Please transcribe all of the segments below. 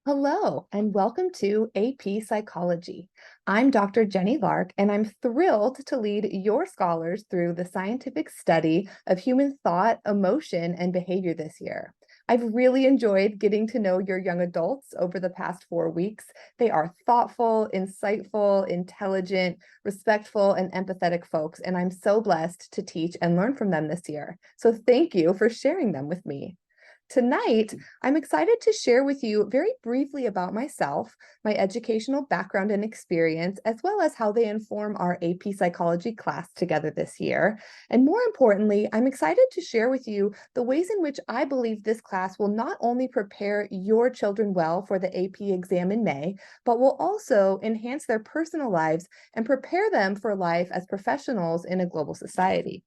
Hello, and welcome to AP Psychology. I'm Dr. Jenny Lark, and I'm thrilled to lead your scholars through the scientific study of human thought, emotion, and behavior this year. I've really enjoyed getting to know your young adults over the past 4 weeks. They are thoughtful, insightful, intelligent, respectful, and empathetic folks, and I'm so blessed to teach and learn from them this year. So thank you for sharing them with me. Tonight, I'm excited to share with you very briefly about myself, my educational background and experience, as well as how they inform our AP Psychology class together this year. And more importantly, I'm excited to share with you the ways in which I believe this class will not only prepare your children well for the AP exam in May, but will also enhance their personal lives and prepare them for life as professionals in a global society.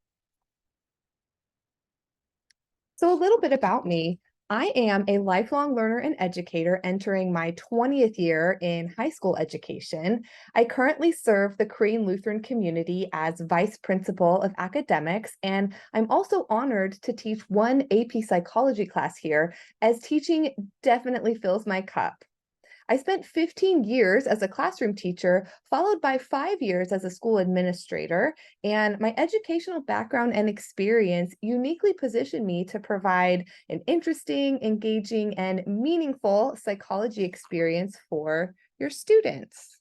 So, a little bit about me. I am a lifelong learner and educator entering my 20th year in high school education. I currently serve the Korean Lutheran community as Vice Principal of Academics, and I'm also honored to teach one AP Psychology class here, as teaching definitely fills my cup. I spent 15 years as a classroom teacher, followed by 5 years as a school administrator, and my educational background and experience uniquely positioned me to provide an interesting, engaging, and meaningful psychology experience for your students.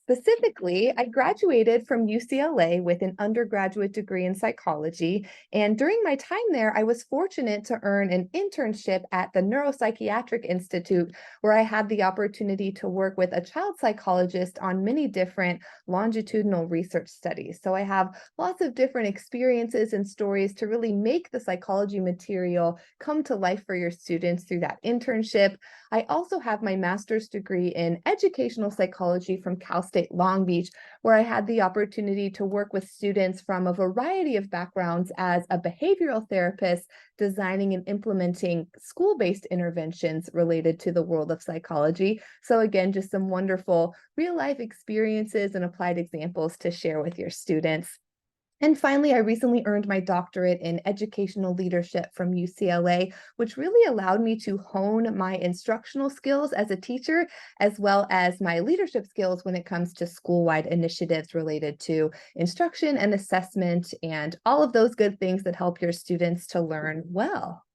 Specifically, I graduated from UCLA with an undergraduate degree in psychology. And during my time there, I was fortunate to earn an internship at the Neuropsychiatric Institute, where I had the opportunity to work with a child psychologist on many different longitudinal research studies. So I have lots of different experiences and stories to really make the psychology material come to life for your students through that internship. I also have my master's degree in educational psychology from Cal State Long Beach, where I had the opportunity to work with students from a variety of backgrounds as a behavioral therapist, designing and implementing school based interventions related to the world of psychology. So, again, just some wonderful real life experiences and applied examples to share with your students. And finally, I recently earned my doctorate in educational leadership from UCLA, which really allowed me to hone my instructional skills as a teacher, as well as my leadership skills when it comes to school-wide initiatives related to instruction and assessment and all of those good things that help your students to learn well.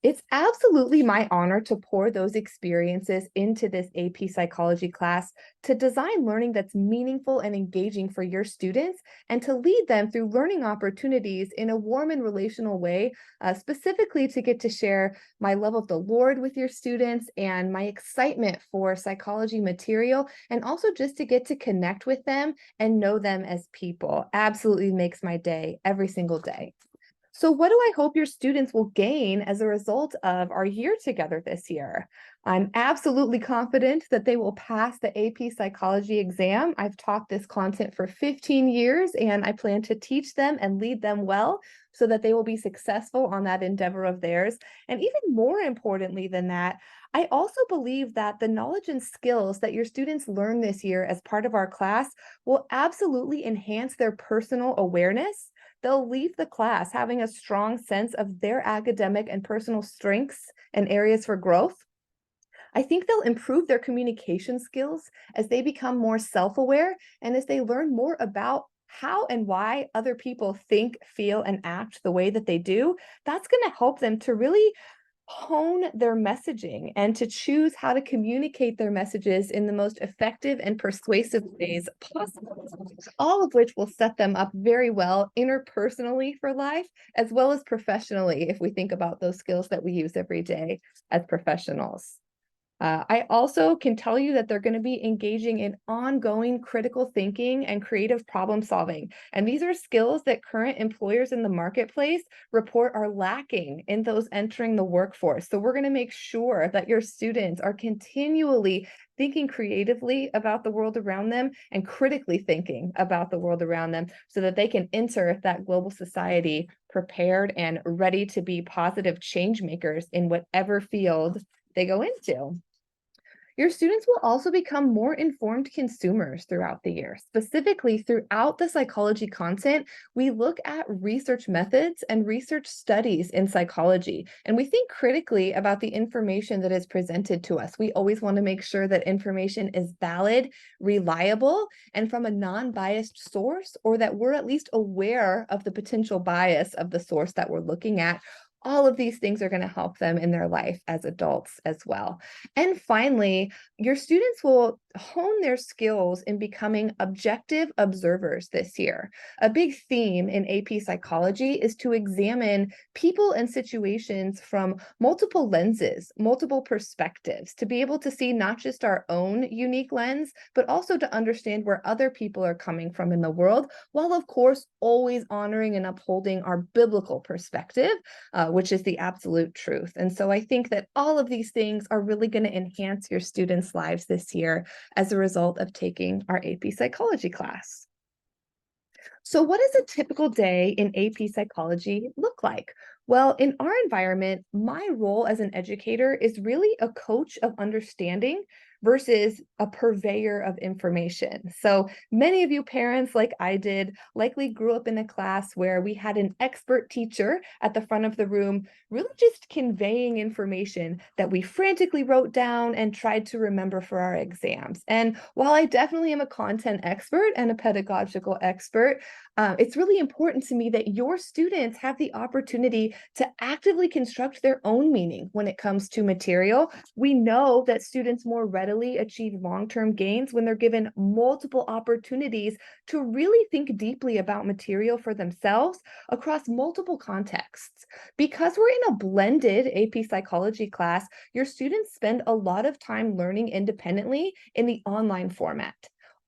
It's absolutely my honor to pour those experiences into this AP Psychology class to design learning that's meaningful and engaging for your students and to lead them through learning opportunities in a warm and relational way, specifically to get to share my love of the Lord with your students and my excitement for psychology material, and also just to get to connect with them and know them as people. Absolutely makes my day every single day. So, what do I hope your students will gain as a result of our year together this year? I'm absolutely confident that they will pass the AP Psychology exam. I've taught this content for 15 years, and I plan to teach them and lead them well so that they will be successful on that endeavor of theirs. And even more importantly than that, I also believe that the knowledge and skills that your students learn this year as part of our class will absolutely enhance their personal awareness. They'll leave the class having a strong sense of their academic and personal strengths and areas for growth. I think they'll improve their communication skills as they become more self aware and as they learn more about how and why other people think, feel, and act the way that they do. That's going to help them to really hone their messaging and to choose how to communicate their messages in the most effective and persuasive ways possible, all of which will set them up very well interpersonally for life, as well as professionally, if we think about those skills that we use every day as professionals. I also can tell you that they're going to be engaging in ongoing critical thinking and creative problem solving. And these are skills that current employers in the marketplace report are lacking in those entering the workforce. So we're going to make sure that your students are continually thinking creatively about the world around them and critically thinking about the world around them so that they can enter that global society prepared and ready to be positive change makers in whatever field they go into. Your students will also become more informed consumers throughout the year. Specifically, throughout the psychology content, we look at research methods and research studies in psychology, and we think critically about the information that is presented to us. We always want to make sure that information is valid, reliable, and from a non-biased source, or that we're at least aware of the potential bias of the source that we're looking at. All of these things are going to help them in their life as adults as well. And finally, your students will hone their skills in becoming objective observers this year. A big theme in AP psychology is to examine people and situations from multiple lenses, multiple perspectives, to be able to see not just our own unique lens, but also to understand where other people are coming from in the world, while of course always honoring and upholding our biblical perspective, which is the absolute truth. And so I think that all of these things are really going to enhance your students' lives this year as a result of taking our AP Psychology class. So what does a typical day in AP Psychology look like? Well, in our environment, my role as an educator is really a coach of understanding versus a purveyor of information. So many of you parents, like I did, likely grew up in a class where we had an expert teacher at the front of the room, really just conveying information that we frantically wrote down and tried to remember for our exams. And while I definitely am a content expert and a pedagogical expert, it's really important to me that your students have the opportunity to actively construct their own meaning when it comes to material. We know that students more readily achieve long-term gains when they're given multiple opportunities to really think deeply about material for themselves across multiple contexts. Because we're in a blended AP Psychology class, your students spend a lot of time learning independently in the online format.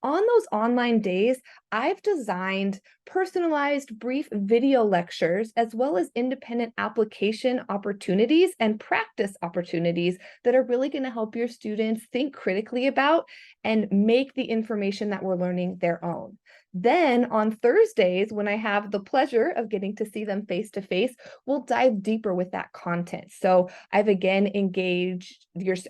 On those online days, I've designed personalized brief video lectures as well as independent application opportunities and practice opportunities that are really going to help your students think critically about and make the information that we're learning their own. Then on Thursdays, when I have the pleasure of getting to see them face to face, we'll dive deeper with that content. So I've again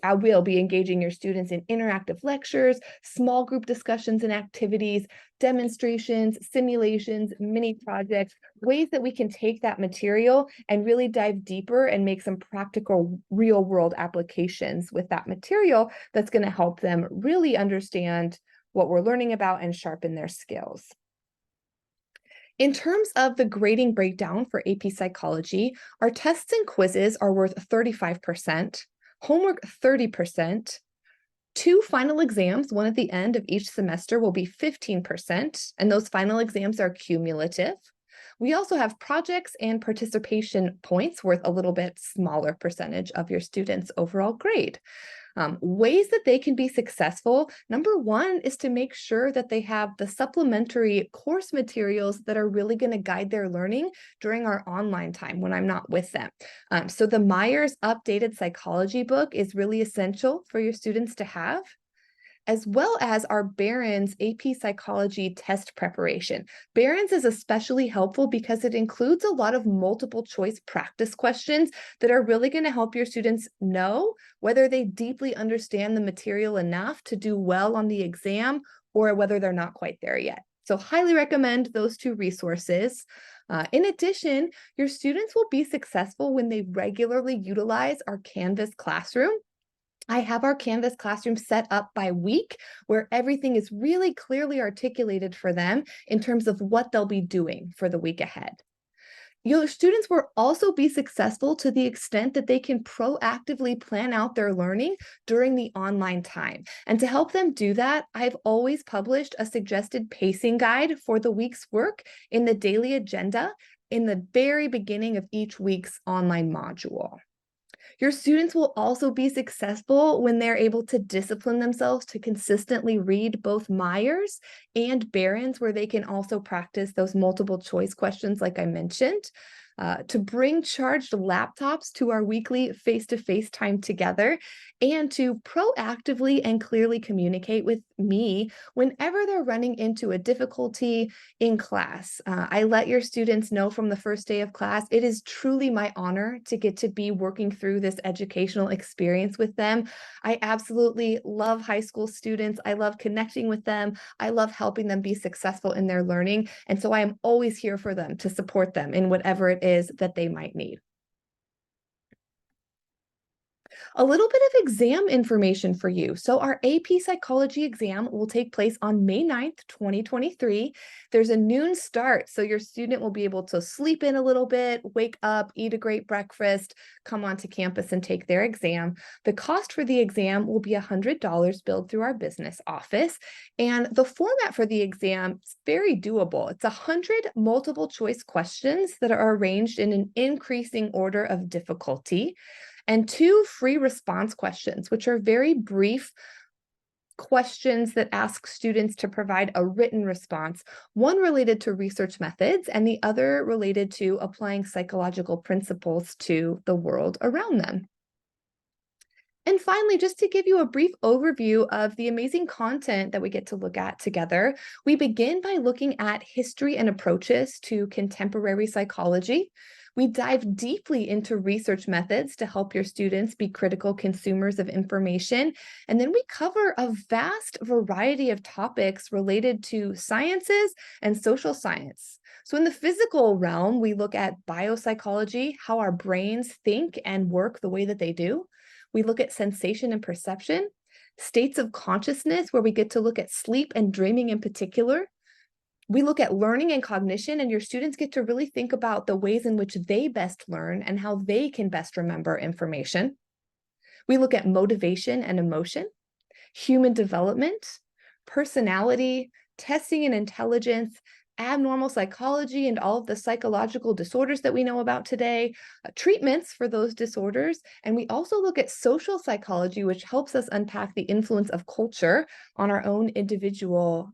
I will be engaging your students in interactive lectures, small group discussions and activities, demonstrations, simulations, mini projects, ways that we can take that material and really dive deeper and make some practical real world applications with that material that's going to help them really understand what we're learning about and sharpen their skills. In terms of the grading breakdown for AP Psychology, our tests and quizzes are worth 35%, homework 30%, two final exams, one at the end of each semester, will be 15%, and those final exams are cumulative. We also have projects and participation points worth a little bit smaller percentage of your students' overall grade. Ways that they can be successful, number one is to make sure that they have the supplementary course materials that are really going to guide their learning during our online time when I'm not with them. So the Myers Updated Psychology book is really essential for your students to have, as well as our Barron's AP Psychology test preparation. Barron's is especially helpful because it includes a lot of multiple choice practice questions that are really going to help your students know whether they deeply understand the material enough to do well on the exam or whether they're not quite there yet. So highly recommend those two resources. In addition, your students will be successful when they regularly utilize our Canvas classroom. I have our Canvas classroom set up by week where everything is really clearly articulated for them in terms of what they'll be doing for the week ahead. Your students will also be successful to the extent that they can proactively plan out their learning during the online time. And to help them do that, I've always published a suggested pacing guide for the week's work in the daily agenda in the very beginning of each week's online module. Your students will also be successful when they're able to discipline themselves to consistently read both Myers and Barron's, where they can also practice those multiple choice questions like I mentioned. to bring charged laptops to our weekly face-to-face time together, and to proactively and clearly communicate with me whenever they're running into a difficulty in class. I let your students know from the first day of class. It is truly my honor to get to be working through this educational experience with them. I absolutely love high school students. I love connecting with them. I love helping them be successful in their learning. And so I am always here for them to support them in whatever it is that they might need. A little bit of exam information for you. So our AP Psychology exam will take place on May 9th, 2023. There's a noon start, so your student will be able to sleep in a little bit, wake up, eat a great breakfast, come onto campus and take their exam. The cost for the exam will be $100 billed through our business office. And the format for the exam is very doable. It's 100 multiple choice questions that are arranged in an increasing order of difficulty, and 2 free response questions, which are very brief questions that ask students to provide a written response, one related to research methods and the other related to applying psychological principles to the world around them. And finally, just to give you a brief overview of the amazing content that we get to look at together, we begin by looking at history and approaches to contemporary psychology. We dive deeply into research methods to help your students be critical consumers of information. And then we cover a vast variety of topics related to sciences and social science. So, in the physical realm, we look at biopsychology, how our brains think and work the way that they do. We look at sensation and perception, states of consciousness, where we get to look at sleep and dreaming in particular. We look at learning and cognition, and your students get to really think about the ways in which they best learn and how they can best remember information. We look at motivation and emotion, human development, personality, testing and intelligence, abnormal psychology and all of the psychological disorders that we know about today, treatments for those disorders. And we also look at social psychology, which helps us unpack the influence of culture on our own individual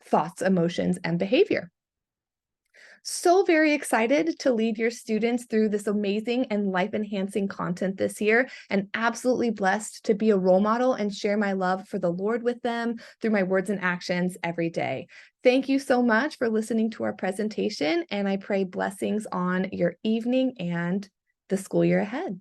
thoughts, emotions, and behavior. So very excited to lead your students through this amazing and life-enhancing content this year, and absolutely blessed to be a role model and share my love for the Lord with them through my words and actions every day. Thank you so much for listening to our presentation, and I pray blessings on your evening and the school year ahead.